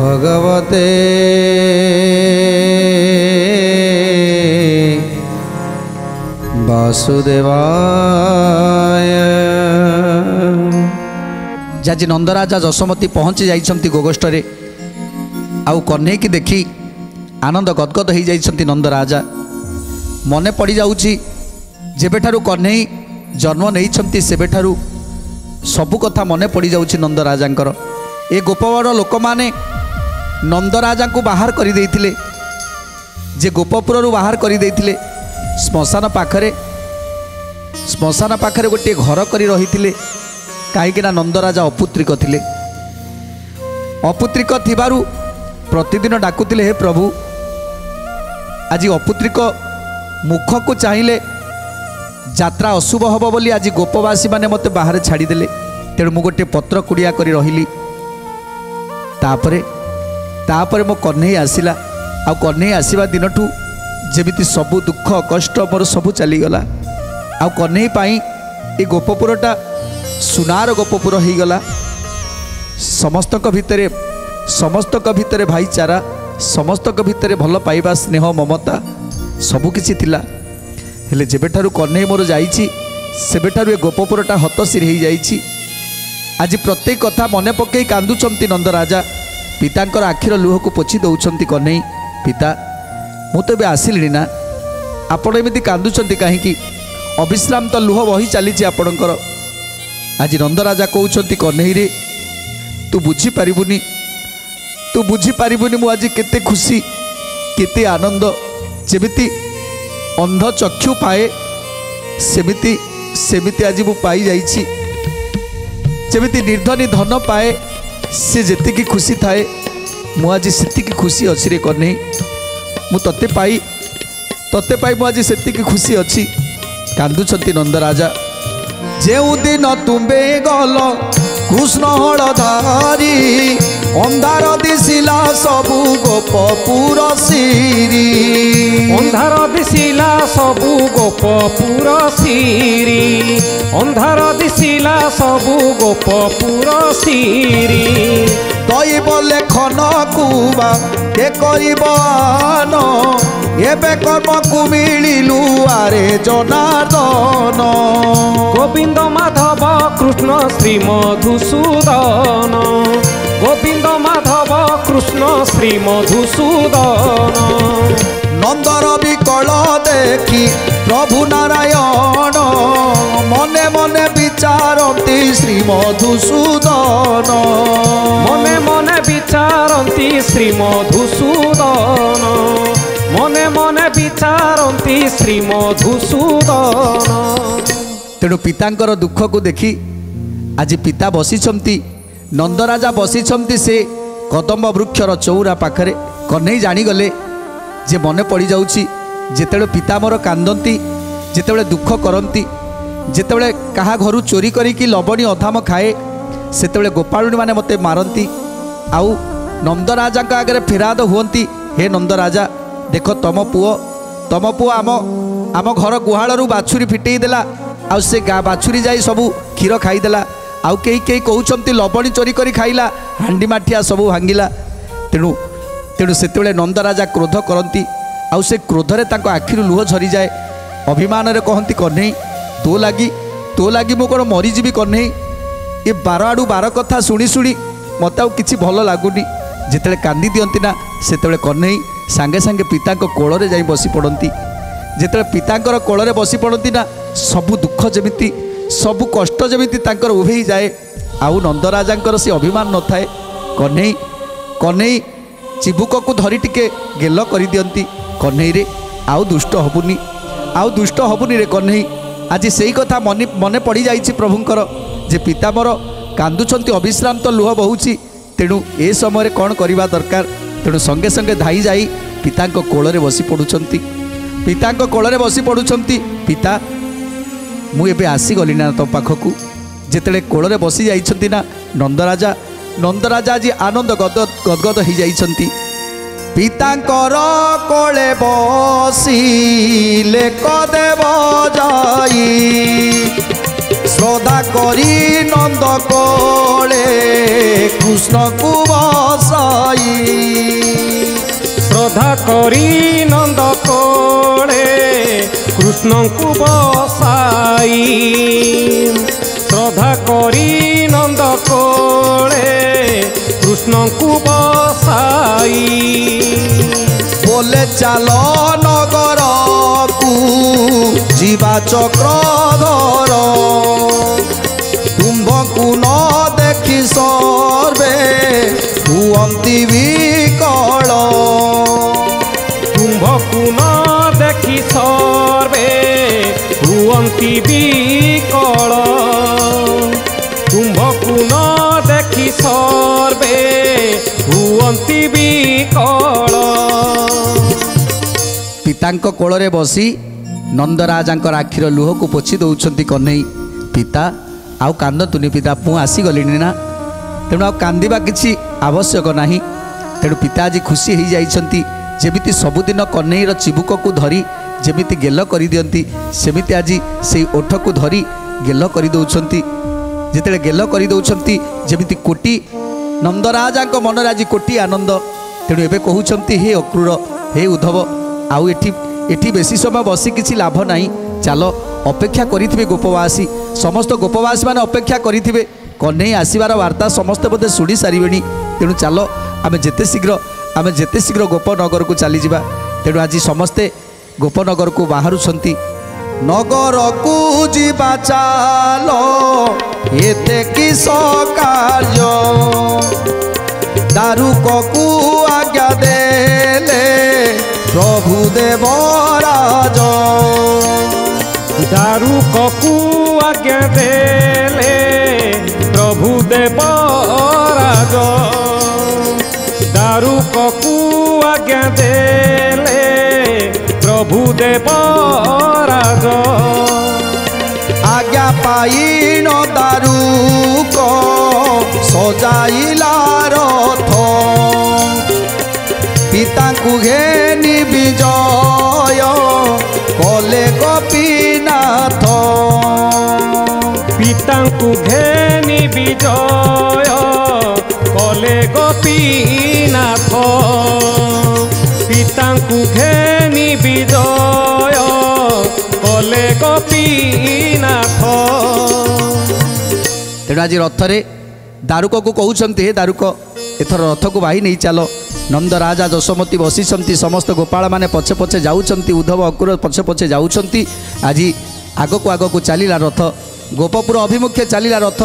भगवते वासुदेवाय। जाजी नंदराजा जशोमती पहुँची जाइछंती गोगष्ठरे आउ कन्हई की देखी आनंद गदगद हो जाइछंती नंदराजा। मने पड़ी जाउची जेबेठारु कन्हई जन्म नहीं सेबेठारु सबु कथा मने पड़ी जाउची नंदराजांकर। ए गोपबड़ लोक माने नंदराजा को बाहर कर देइथिले, जे गोपपुरु बाहर कर देइथिले। श्मशान पाखरे गोटे घर करी रहिथिले, काहेकि ना नंदराजा अपुत्रिक थिले। अपुत्रिक थिबारु प्रतिदिन डाकुतिले, हे प्रभु आज अपुत्रिक मुख को चाहिए यात्रा अशुभ हम बोली आज गोपवासी माने मते बाहर छाड़ीदेले। तेणु मु गोटे पत्र कुड़िया करी रहिली। तापरे मो कन्हई आसिला। आ कन्हई आसिबा दिनठू जेमिति सबु दुख कष्ट मोर सबु चलीगला। आ कन्हई पाई ए गोपपुरटा सुनार गोपपुर हो गला। समस्तक भितरे भाईचारा, समस्तक भितरे भल पाइबा स्नेह ममता सबुकिछि थिला। हेले जेबेठारु कन्हई मोर जाइछि सेबेठारु ए गोपपुरटा हतशिर हो जाइछि। आज प्रत्येक कथा मने पकई कांदुचंती नंदराजा। पितांकर आखिर लुह को पोछि दउचंती कन्हई, पिता मु तो बे आसिलिनी ना, आपण एमिति कांदुचंती काहेकि? अविश्राम तो लुह बही चलीछि आपणकर। आज नंदराजा कहउचंती कन्हई रे तू बुझी पारिबुनी मु आज केते खुशी केते आनंद। जेमिति अंध चक्षु पाए सेमिति आज मु पाई जाइछि। जेमिति निर्धनी धन पाए से जेतिकी खुशी थाए मु आज सेतिकी खुशी अछि रे कन्हई। मु तते पाई मु आज सेतिकी खुशी अछि। कांदुचंती नंदराजा। जेउ दिन तुम्बे गल कृष्ण हलधारी, अंधार दिशिला सबु गोपपुर सिरी। अंधार दिशिला सबु गोपपुर सिरी, अंधार दिशिला सबु गोपपुर सिरी। दैव लेखन कुबा के करिबान, एबे कर्म को मिलिलु आरे जनार्दन। गोविंद माधव कृष्ण श्री मधुसूदन, गोविंद माधव कृष्ण श्री मधुसूदन। नंदर विकल देखी प्रभु नारायण, मने मने विचारती श्री मधुसूदन। मने मने विचारती श्री मधुसूदन, मने मने विचारती श्री मधुसूदन। तेणु पितांकर दुख को देखी आज पिता बसिछंती, नंदराजा बसिछंती से कदम्ब वृक्षर चौरा पाखरे। कन्हई जानीगले जे मने पड़ जाउची जेतेबेले पिता मोर कांदंती, जेतेबेले दुख करंती, जेतेबेले कहा घरु चोरी करिकी लवणी अधाम खाए, सेतेबेले गोपाळुणी माने मते मारंती। आउ नंदराजा का आगे फेराद हुअंती, हे नंदराजा देख तम पुओ आम घर गुहालू बाछुरी फिटेई देला, आउ से बाछुरी जाई सबू क्षीर खाईदेला। आउ कई कहउचंती लवणी चोरी करी खाइला, हांडी माठिया सबू भांगिला। तेणु सेतेबेले नंदराजा क्रोध करती। आउ से क्रोधरे तांको आखिरु लुह झरी जाए। अभिमान रे कहंती कन्हई तो लागी मु कोन मरीजीवी कन्हई। ये 12 आड़ू 12 कथा शुणी शुणी मत आउ किछि भल लागुनी। जेतेबेले कांदी दियंती ना सेतेबेले कन्हई सांगे सांगे पितांको कोଳରେ जाई बसी पड़ती। जेतेबेले पितांकर कोଳରେ बसी पड़ती ना सबु दुख जेमिति सबु कष्ट जेमिति तांकर उभेई जाए। आउ नंदराजांकर से अभिमान न थाए। कन्हई चिबुक को धरी टिके गेल करी दियंती। कन्हई रे आउ दुष्ट हबुनी रे कन्हई। आज सेई कथा मने पड़ी जाइछि प्रभुंकर जे पिता मोर कांदुचंती, अविश्रांत लुह बहुची। तेणु ए समय कौन करवा दरकार? तेणु संगे संगे धाई जाई पितांको कोଳରେ बसी पड़ुचंती। पितांको कोଳରେ बसी पड़ुचंती। पिता मु एबे आसी गली ना तो पाखकू। जेतेले कोଳରେ बसी जाइछंती ना नंदराजा आज आनंद गदगद हो जाइछंती। पितांकर कोळे बसिले कदेव जाई, श्रद्धा करी नंद कोळे कृष्ण को बस ବସାଇ ଶ୍ରଦ୍ଧା କରି ନନ୍ଦ କୋଳେ କୃଷ୍ଣଙ୍କୁ ବସାଇ ଶ୍ରଦ୍ଧା କରି ନନ୍ଦ କୋଳେ କୃଷ୍ଣଙ୍କୁ ବସାଇ ବୋଲେ ଚାଲ ନଗରକୁ ଯିବା ଚକ୍ରଧର ତୁମ୍ଭକୁ ନ ଦେଖି ସର୍ବେ ହୁଅନ୍ତି ବିକଳ ତୁମ୍ଭକୁ ନ ଦେଖି ସର୍ବେ ହୁଅନ୍ତି ବିକଳ ତୁମ୍ଭକୁ ନ ଦେଖି ସର୍ବେ ହୁଅନ୍ତି ବିକଳ। ପିତାଙ୍କ କୋଳରେ ବସି ନନ୍ଦରାଜାଙ୍କର ଆଖିର ଲୁହକୁ ପୋଛି ଦେଉଛନ୍ତି କହ୍ନେଇ। ପିତା ଆଉ କାନ୍ଦନ୍ତୁନି ପିତା, ମୁଁ ଆସିଗଲିଣି ନା, ତେଣୁ ଆଉ କାନ୍ଦିବା କିଛି ଆବଶ୍ୟକ ନାହିଁ। ତେଣୁ ପିତା ଆଜି ଖୁସି ହେଇଯାଇଛନ୍ତି। ଯେମିତି ସବୁଦିନ କହ୍ନେଇର ଚିବୁକକୁ ଧରି ଯେମିତି ଗେଲ କରିଦିଅନ୍ତି ସେମିତି ଆଜି ସେଇ ଓଠକୁ ଧରି ଗେଲ କରିଦେଉଛନ୍ତି। ଯେତେବେଳେ ଗେଲ କରିଦେଉଛନ୍ତି ଯେମିତି କୋଟି ନନ୍ଦରାଜାଙ୍କ ମନରେ ଆଜି କୋଟି ଆନନ୍ଦ। ତେଣୁ ଏବେ କହୁଛନ୍ତି ହେ ଅକ୍ରୂର, ହେ ଉଦ୍ଧବ, ଆଉ ଏଠି ବେଶୀ ସମୟ ବସି କିଛି ଲାଭ ନାହିଁ। ଚାଲ, ଅପେକ୍ଷା କରିଥିବେ ଗୋପବାସୀ, ସମସ୍ତ ଗୋପବାସୀ ମାନେ ଅପେକ୍ଷା କରିଥିବେ। କହ୍ନେଇ ଆସିବାର ବାର୍ତ୍ତା ସମସ୍ତେ ବୋଧେ ଶୁଣି ସାରିବେଣି। ତେଣୁ ଚାଲ ଆମେ ଯେତେ ଶୀଘ୍ର ଗୋପନଗରକୁ ଚାଲିଯିବା। ତେଣୁ ଆଜି ସମସ୍ତେ ଗୋପନଗରକୁ ବାହାରୁଛନ୍ତି। ନଗରକୁ ଯିବା ଚାଲ, ଏତେ କିସ କାର୍ଯ୍ୟ, ଦାରୁକକୁ ଆଜ୍ଞା ଦେଲେ ପ୍ରଭୁ ଦେବରାଜ, ଦାରୁକକୁ ଆଜ୍ଞା ଦେଲେ ପ୍ରଭୁ ଦେବରାଜ, ଦାରୁକକୁ ଆଜ୍ଞା ଦେଲେ ପ୍ରଭୁ ଦେବରାଜ। ଆଜ୍ଞା ପାଇନ ଦାରୁକ ସଜାଇଲା ରଥ, ପିତାଙ୍କୁ ଘେନି ବିଜୟ କଲେ ଗୋପୀନାଥ, ପିତାଙ୍କୁ ଘେନି ବିଜୟ କଲେ ଗୋପୀନାଥ, ପିତାଙ୍କୁ ଘେନି ବିଜୟ କଲେ ଗୋପୀନାଥ। ତେଣୁ ଆଜି ରଥରେ ଦାରୁକକୁ କହୁଛନ୍ତି, ହେ ଦାରୁକ, ଏଥର ରଥକୁ ବାହି ନେଇ ଚାଲ। ନନ୍ଦରାଜା ଯଶୋମତୀ ବସିଛନ୍ତି, ସମସ୍ତ ଗୋପାଳମାନେ ପଛେ ପଛେ ଯାଉଛନ୍ତି, ଉଦ୍ଧବ ଅକ୍ରୂର ପଛେ ପଛେ ଯାଉଛନ୍ତି। ଆଜି ଆଗକୁ ଆଗକୁ ଚାଲିଲା ରଥ, ଗୋପପୁର ଅଭିମୁଖେ ଚାଲିଲା ରଥ।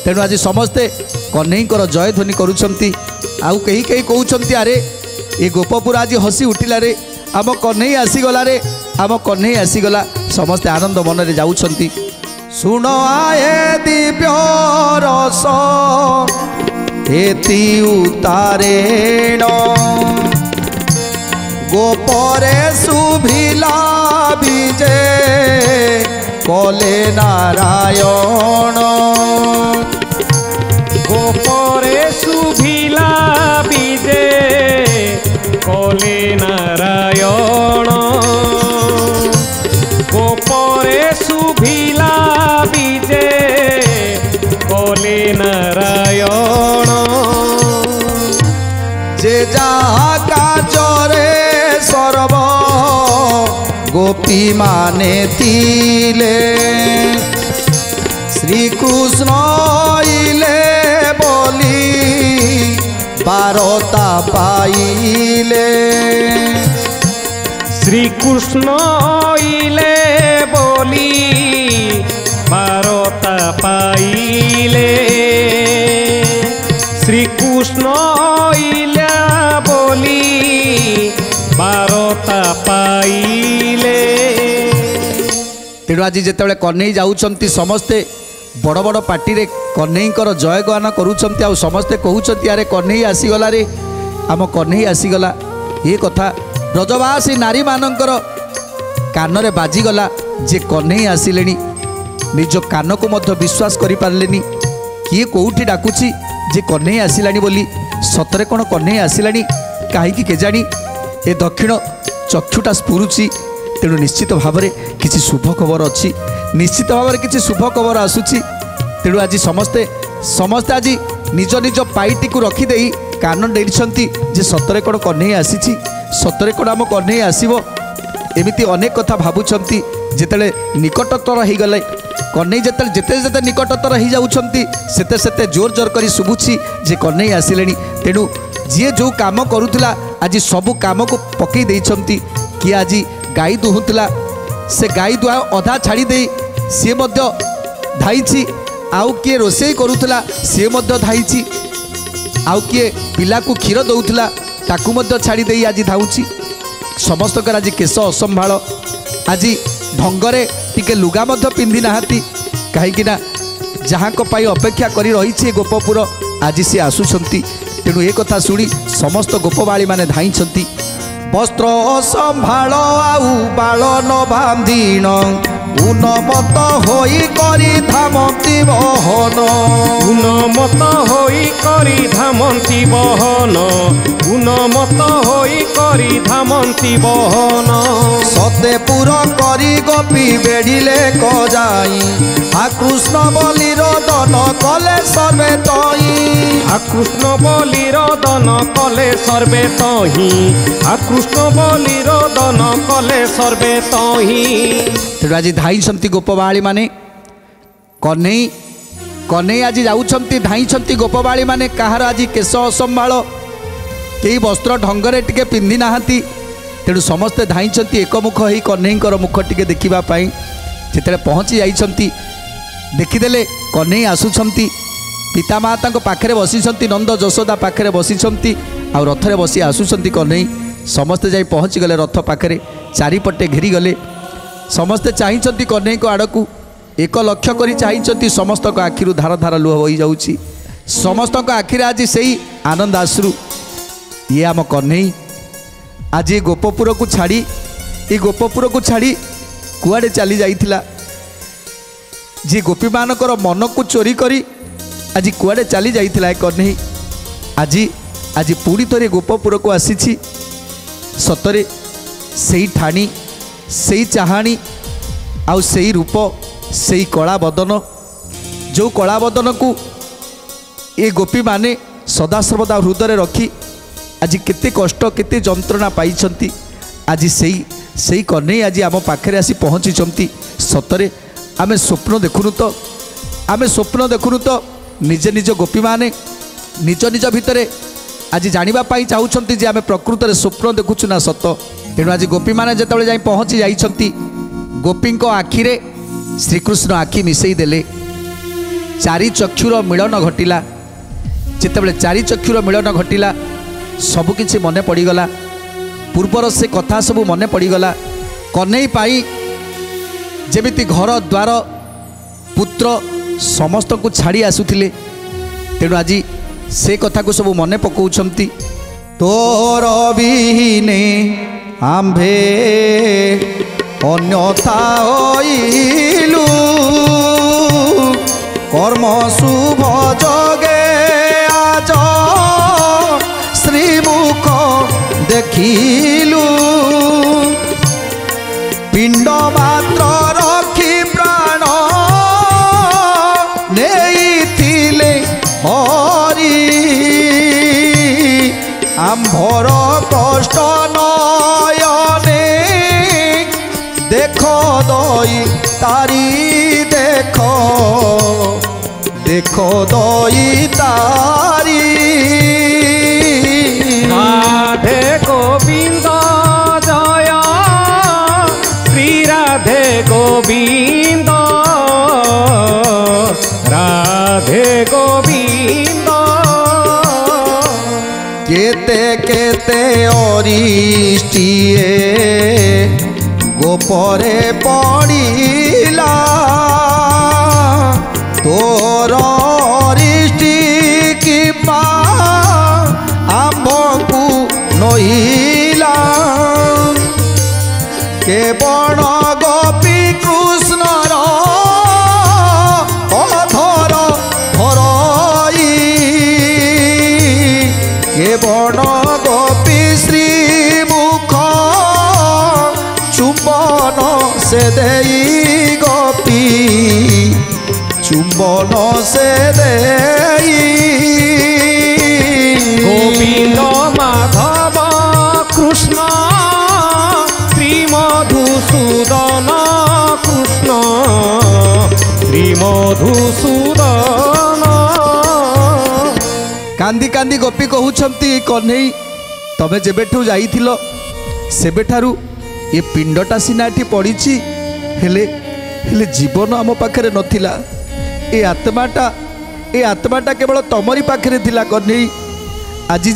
ତେଣୁ ଆଜି ସମସ୍ତେ କହ୍ନେଇଙ୍କର ଜୟଧ୍ୱନି କରୁଛନ୍ତି। ଆଉ କେହି କେହି କହୁଛନ୍ତି, ଆରେ ଏ ଗୋପପୁର ଆଜି ହସି ଉଠିଲାରେ, ଆମ କହ୍ନେଇ ଆସିଗଲାରେ, ଆମ କହ୍ନେଇ ଆସିଗଲା। ସମସ୍ତେ ଆନନ୍ଦ ମନରେ ଯାଉଛନ୍ତି। ଶୁଣ ଆଏ ଦିବ୍ୟ ରସ ଏତି ଉତାରେଣ, ଗୋପରେ ଶୁଭିଲା ବିଜେ କଲେ ନାରାୟଣ, ଗୋପରେ ଶୁଭିଲା ବିଜେ କଲେ ନାରାୟଣ, ଗୋପରେ ଶୁଭିଲା ବିଜେ କଲେ ନାରାୟଣ। যে যাহা কাজরে সর্ব গোপী মানে তিলে, শ্রীকৃষ্ণ ইলে বলি বারতা পাইলে, শ্রীকৃষ্ণ ইলে বলি বারতা পাইলে, শ্রীকৃষ্ণ ইলা বলি বারতা পাইলে। তেণু আজ যেতবে কহ্নেই যাচ্ছেন সমস্তে বড় বড় পার্টিরে কহ্নেইঙ্কর জয়গান করুচ্ছেন, আউ সমস্তে কହୁଛନ୍ତି, আরে কহ্নেই আসিগলা রে, আম কহ্নেই আসিগলা। এ কথা ব্রজবাসী নারী মানଙ୍କର কানরে বাজিগলা যে কহ্নেই আসিলেনি। নিজ কানকু মধ্য বিশ্বাস করে পারলেনি। কিয়ে কোউটি ডাকুছি যে কহ্নেই আসিলানি বলি, সতরে কোন কহ্নেই আসিলানি কাহিকি কেজানি এ দক্ষিণ চক্ষুটা স্ফুরুছি। তেণু নিশ্চিত ভাবে কিছু শুভ খবর অছি, নিশ্চিত ভাবে কিছু শুভ খবর আসুচি। তেণু আজ সমস্তে আজ निज निज पाईटी को रखिदे कान डेरी जे सतरे कौन कन्हई आसी सतरे कौन आम कन्हई आसब एमती अनेक कथा भावुंट जिते निकटतर हो गले कन्हई जिते जिते जिते निकटतर हो जाती सेते सेते जोर जोर कर शुभुची जे कन्हई आसिले तेणु जी जो काम करूला आज सबू कम को पकई देइछंती किए आज गाई दुहुला से गाई दुआ अधा छाड़ी दे सी धाई आउ किए रोषे करूला सी धाई आउ किए पिला को क्षीर दौला ताकू छाड़ी दे आज धाउची समस्त आज केश असंभाल आज ढंगरे टिके लुगा पिंधि नाहांती कहीं जहाँ अपेक्षा करी रही गोपपुर आज सी आसुंट तेणु एक कथा शुणी समस्त गोपबाड़ी माने धाई वस्त्र संभाल आउ बाल न बांधीन उन्मत होई करी धामती बहन उन्मत होई करी धामती बहन उन्मत होई करी धामती बहन सतेपुर करी गोपी बेड़िले कजाई आ कृष्ण बलिर दन कले सर्वे तई आ कृष्ण बलिर दन कले सर्वे तही आ कृष्ण बलिर दन कले सर्वे तही तेणु आज धाई गोपबाड़ी माने कन्हई कन्हई आज जाऊँच धाई गोपबाड़ी माने कहार आज केश असंभाल कई वस्त्र ढंगरे टिके पिंधि नाहांती तेणु समस्ते धाई एकमुख हो कन्हईकर मुख टिके देखापी जिते पहुँची जाइछंती देखीदे कन्हई आसुछंती पिता माता पाखे बसी नंद यशोदा पाखे बसी आ रथरे बसी आसुछंती कन्हई समस्ते जाई पहुँची गले रथ पाखे चारिपटे घेरी गले समस्ते चाहिए कन्हई को आड़ को एक लक्ष्य कर चाहिए समस्त आखिरु धार धार लुह बही जाऊँगी समस्त आखिरे आज से आनंद आश्रु ये आम कन्हई आज ये गोपपुर को छाड़ी ये गोपपुर को छाड़ी कुआडे चली जाइथिला जी गोपी मानकर मन को चोरी करी आज कुआडे चली जाइथिला कन्हई आज आज पूरी थरे गोपपुर को आसी सतरे से ठाणी से चाहाणी आउ से रूप से कला बदन जो कला बदन को ये गोपी माने सदासर्वदा हृदय रखी आज केते कष्ट केते जंत्रणा पाई आज से कन्हई आज आम पाखे आसी पहुँची सतरे आमे स्वप्न देखुनु तो आमे स्वप्न देखुनु तो निजे निज गोपी माने निज निज भितरे आज जानापी चाहूँगी जे आमे प्रकृत में स्वप्न देखुचु ना सत तेणु आज गोपी मैंने जिते जा पहुँची जाइछंती गोपी आखिरे श्रीकृष्ण आखि मिसई देले चारि चक्षुर मिलन घटिला जितेबाला चारि चक्षुर मिलन घटिला सबकिछि मन पड़गला पूर्वर से कथा सब मन पड़गला कन्हई पाई जेमिति घर द्वार पुत्र समस्त को छाड़ी आसुथिले तेणु आज से कथा को सब मन पकाउछंती तोर बिहीने आम्भे अन्यथा होइलु कर्म शुभ जगे आज श्रीमुख देखिलु पिंड मात्र रखी प्राण नेइथिले हरि आम्भर कष्ट नयने देखो दई तारी देखो दई तारी राधे गोविंद जय श्री राधे गोविंद राधे गोविंद केते केते अरिष्टिए गोपरे पड़िला तोर अरिष्टि कृपा आम्भकु नहिला केवल गोपी कृष्णर अधर धरई केवल गोपी श्रीमुख चुंबन से देई गोपी चुंबन से देई कांदी कांदी गोपी कहउछंती कन्हई तमे जेबेठू जाइथिल सेबेठारू ये पिंडटा सिना एठी पड़ीची हेले हेले जीवन आम पाखरे नथिला ए आत्माटा केवल तमरी पाखरे थिला कन्हई आज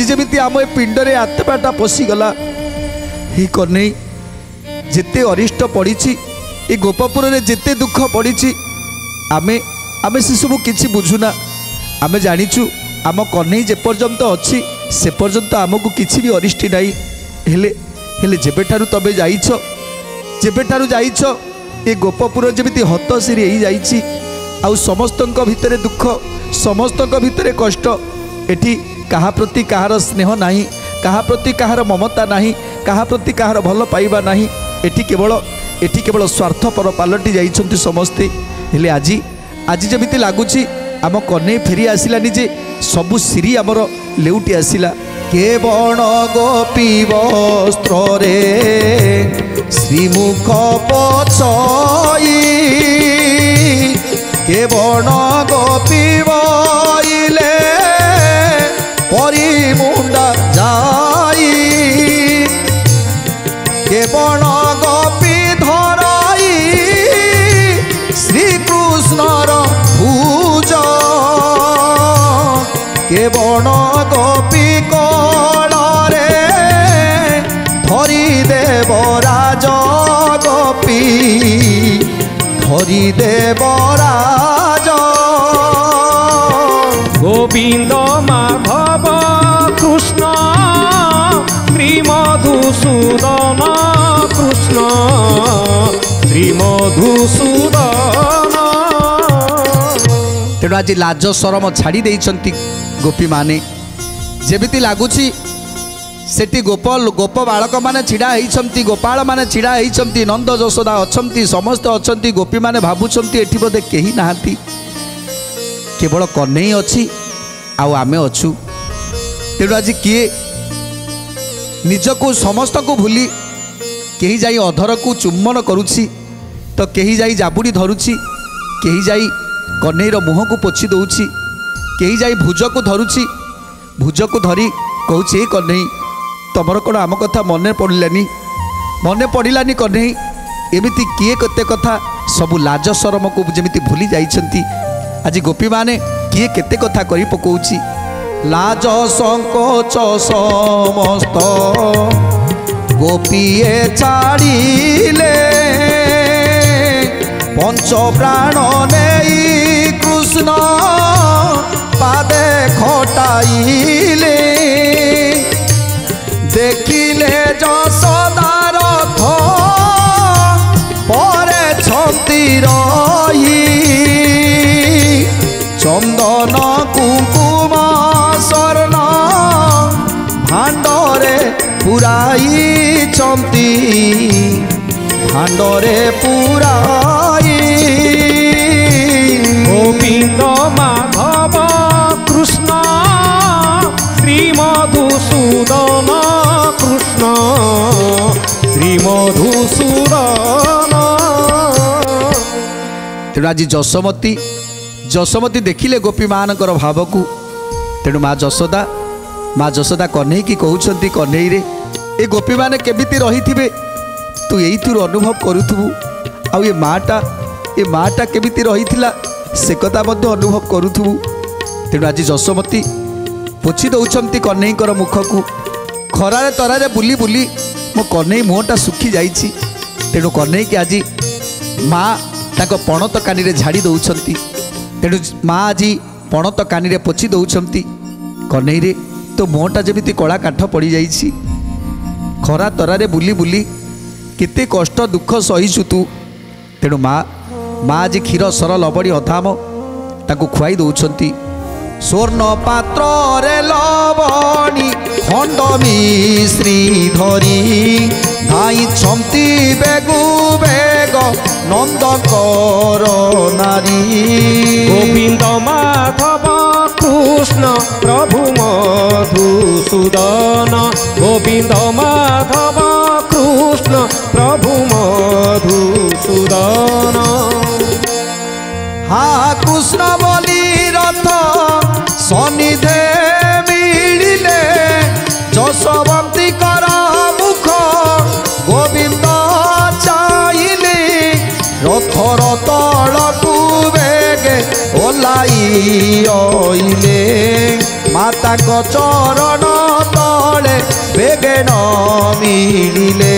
जेमिति आम ए पिंडरे आत्माटा पशिगला ही कन्हई जेते अरिष्ट पड़ीची ए गोपपुर रे जेते दुख पड़ीची आमे आमे से सब किछि बुझुना आमे जानिचु आम कन्हई जे पर्यंत अछि से पर्यंत आमको किछि भी अरिष्टि नाही हेले हेले जेबेठारू तबे जाइछ ए गोपपुर जेमिति हतसिरी एई जाइछि आउ समस्तଙ୍କ भितरे दुख समस्तଙ୍କ भितरे कष्ट एठी कहा प्रति कहार स्नेह नाही कहा प्रति कहार ममता नाही कहा प्रति कहार भल पाइबा नाही एठी केवल स्वार्थपर पालटी जाइछन्ति समस्ते हेले आज जेमिति लागुछि आम कन्हई फेरी आसिलानी जे सबु सिरी आमर लेउटी आसिला केवण गोपी वस्त्र रे श्रीमुख पछई केवण गोपी बइले परिमुंडा जाई केवण गोपी धराई श्रीकृष्णर भुज केवण गोपी कड़े धरी देवराज गोपी धरी देवराज गोविंद माधव कृष्ण श्री मधुसूदन कृष्ण श्री मधुसूदन तेणु आज लाज शरम छाड़ी देइछंती गोपी माने जेमिति लागुछि सेठी गोप बालक माने छिड़ा होइछंती गोपाल माने छिड़ा होइछंती नंद यशोदा अछंती समस्त अछंती गोपी माने भाबुछंती एठी बोधे केही नाहांती केवल कन्हई अछि आउ आमे अछु तेणु आज किए निजको समस्त को भूली केही जाई अधर को चुम्बन करुछि तो केही जाई जाबुड़ी धरुछि केही जाई कन्हईर मुह को पोछि दउछि केही जाई भुज को धरुछि भुज को धरी कहउछि कन्हई तमर कौन आम कथा मन पड़ानी कन्हई एमिति किए केते कथा सबु लाज शरम को जेमिति भूली जाइछंती आज गोपी माने किए केते कथा करी पकोउछि लाज संकोच समस्त गोपीए छाड़िले पंच प्राण नेई कृष्ण पादे खटाइले देखिले यशोदार रथ परे छंती रही चंदन कुंकुम स्वर्ण भांडरे पुराई चंती भांडरे पुराई गोविंद माधव कृष्ण श्री मधुसूदन कृष्ण श्री मधुसूदन तेणु आज जशोमती देखिले गोपी मानकर भाव को तेणु माँ जशोदा कन्हई की कहउछंती कन्हई रे ए गोपी माने केमिति रही तू एइथुर अनुभव करुथुबु आउ ए माटा केमिति रहीथिला से कथा मध्य अनुभव करुथुबु तेणु आज जशोमती पोछि दउछंती कन्हईकर मुख को खरारे तरारे बुली बुली मो कन्हई मुहटा सुखी जाइछि तेणु कन्हई के आज माँ ताको पणत कानी रे झाड़ी दउछंती तेणु माँ आज पणत कानी रे पोछि दउछंती कन्हई रे तो मुहटा जेमिति कला काठ पड़ी जाइछि खरा तरारे बुली बुली केते कष्ट दुख सहिछु तू तेणु माँ आज क्षीर सर लबड़ी अधाम ताको खुआई दउछंती स्वर्ण पात्र रे लवणी खंड मिश्री धरी धाई छंती बेगु बेग नंद कर नारी गोविंद माधव कृष्ण प्रभु मधुसूदन गोविंद माधव कृष्ण प्रभु मधुसूदन हा कृष्ण बोली रथ ଅଇଲେ ମାତାଙ୍କ ଚରଣ ତଳେ ବେଗେଣ ମିଳିଲେ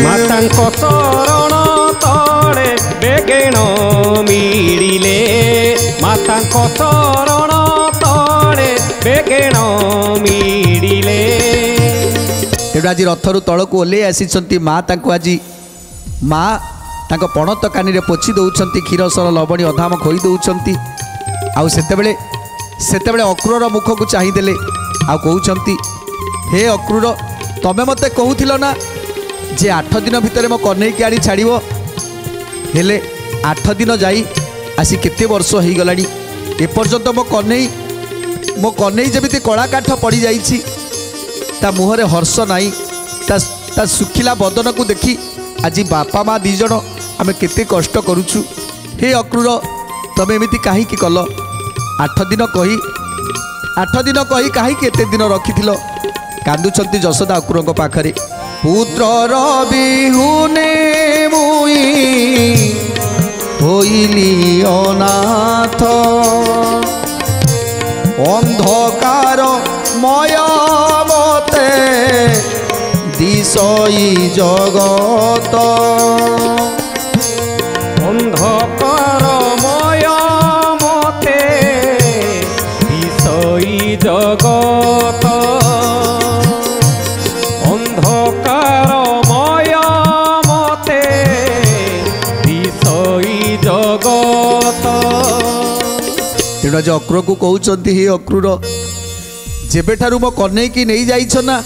ମାତାଙ୍କ ଚରଣ ତଳେ ବେଗେଣ ମିଳିଲେ ମାତାଙ୍କ ଚରଣ ତଳେ ବେଗେଣ ମିଳିଲେ। ତେଣୁ ଆଜି ରଥରୁ ତଳକୁ ଓହ୍ଲେଇ ଆସିଛନ୍ତି ମା ତାଙ୍କୁ ଆଜି ମା ତାଙ୍କ ପଣତ କାନିରେ ପୋଛି ଦେଉଛନ୍ତି କ୍ଷୀର ସର ଲବଣୀ ଅଧାମ ଖୋଇ ଦେଉଛନ୍ତି। ଆଉ ସେତେବେଳେ ଅକ୍ରୁରର ମୁଖକୁ ଚାହିଁଦେଲେ ଆଉ କହୁଛନ୍ତି ହେ ଅକ୍ରୁର ତମେ ମୋତେ କହୁଥିଲ ନା ଯେ 8 ଦିନ ଭିତରେ ମୋ କହ୍ନେଇକି ଆଣି ଛାଡ଼ିବ ହେଲେ 8 ଦିନ ଯାଇ ଆସି କେତେ ବର୍ଷ ହେଇଗଲାଣି ଏପର୍ଯ୍ୟନ୍ତ ମୋ କହ୍ନେଇ ଯେମିତି କଳା କାଠ ପଡ଼ିଯାଇଛି ତା ମୁହଁରେ ହର୍ଷ ନାହିଁ ତା ଶୁଖିଲା ବଦନକୁ ଦେଖି ଆଜି ବାପା ମା ଦୁଇ ଜଣ ଆମେ କେତେ କଷ୍ଟ କରୁଛୁ। ହେ ଅକ୍ରୁର ତମେ ଏମିତି କାହିଁକି କଲ 8 ଦିନ କହି କାହିଁକି ଏତେ ଦିନ ରଖିଥିଲ। କାନ୍ଦୁଛନ୍ତି ଯଶୋଦା ଅକ୍ରୁରଙ୍କ ପାଖରେ ପୁତ୍ରର ବିହୁନେ ମୁଇ ହୋଇଲି ଅନାଥ ଅନ୍ଧକାର ମୟ ମତେ ଦିଶଇ ଜଗତ ଅନ୍ଧକାରମୟ ମତେ ଦିଶଇ ଜଗତ ଅନ୍ଧକାରମୟ ମତେ ଦିଶଇ ଜଗତ। ତେଣୁ ଆଜି ଅକ୍ରୁରକୁ କହୁଛନ୍ତି ହେ ଅକ୍ରୁର ଯେବେଠାରୁ ମୋ କହ୍ନେଇକି ନେଇ ଯାଇଛ ନା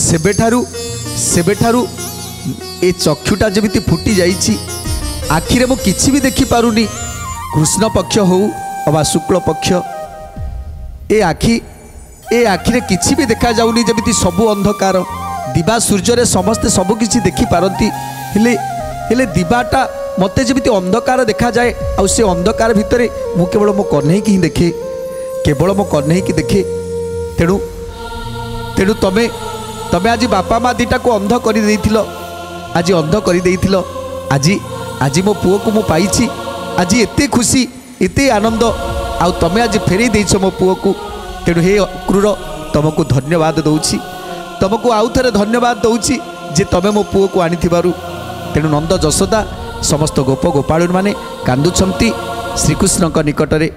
ସେବେଠାରୁ ଏ ଚକ୍ଷୁଟା ଯେମିତି ଫୁଟି ଯାଇଛି ଆଖିରେ ମୁଁ କିଛି ବି ଦେଖିପାରୁନି କୃଷ୍ଣ ପକ୍ଷ ହଉ ଅବା ଶୁକ୍ଳ ପକ୍ଷ ଏ ଆଖିରେ କିଛି ବି ଦେଖାଯାଉନି ଯେମିତି ସବୁ ଅନ୍ଧକାର ଦିବା ସୂର୍ଯ୍ୟରେ ସମସ୍ତେ ସବୁକିଛି ଦେଖିପାରନ୍ତି ହେଲେ ଦିବାଟା ମୋତେ ଯେମିତି ଅନ୍ଧକାର ଦେଖାଯାଏ ଆଉ ସେ ଅନ୍ଧକାର ଭିତରେ ମୁଁ କେବଳ ମୋ କହ୍ନେଇକି ହିଁ ଦେଖେ କେବଳ ମୋ କହ୍ନେଇକି ଦେଖେ। ତେଣୁ ତମେ ଆଜି ବାପା ମା ଦୁଇଟାକୁ ଅନ୍ଧ କରିଦେଇଥିଲ ଆଜି ଅନ୍ଧ କରିଦେଇଥିଲ ଆଜି ମୋ ପୁଅକୁ ମୁଁ ପାଇଛି ଆଜି ଏତେ ଖୁସି ଏତେ ଆନନ୍ଦ ଆଉ ତମେ ଆଜି ଫେରେଇ ଦେଇଛ ମୋ ପୁଅକୁ। ତେଣୁ ହେ ଅକ୍ରୁର ତମକୁ ଧନ୍ୟବାଦ ଦେଉଛି ତମକୁ ଆଉ ଥରେ ଧନ୍ୟବାଦ ଦେଉଛି ଯେ ତମେ ମୋ ପୁଅକୁ ଆଣିଥିବାରୁ। ତେଣୁ ନନ୍ଦ ଯଶୋଦା ସମସ୍ତ ଗୋପ ଗୋପାଳୁମାନେ କାନ୍ଦୁଛନ୍ତି ଶ୍ରୀକୃଷ୍ଣଙ୍କ ନିକଟରେ।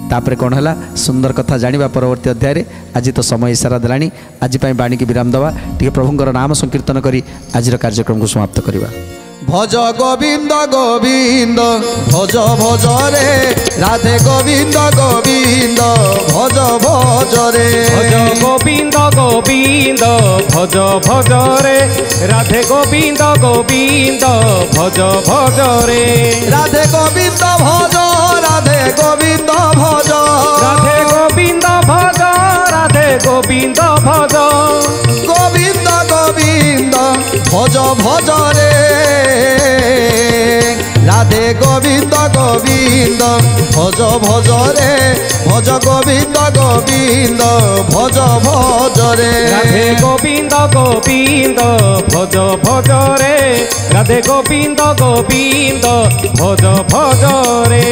तापर कौन है सुंदर कथा जाना परवर्ती अध्याय आज तो समय इशारा देलानी आज बाणी की विराम दवा टे प्रभुंर नाम संकीर्तन करी आज कार्यक्रम को समाप्त करवा। भज गोविंद गोविंद भज भज रे राधे गोविंद गोविंद भज भज रे भज गोविंद गोविंद भज भज रे राधे गोविंद गोविंद भज भज रे राधे गोविंद भज राधे गोविंद भज राधे गोविंद भज राधे गोविंद भज गोविंद गोविंद भज भज रे राधे गोविंद गोविंद भज भज रे भज गोविंद गोविंद भज भज रे राधे गोविंद गोविंद भज भज रे राधे गोविंद गोविंद भज भज रे।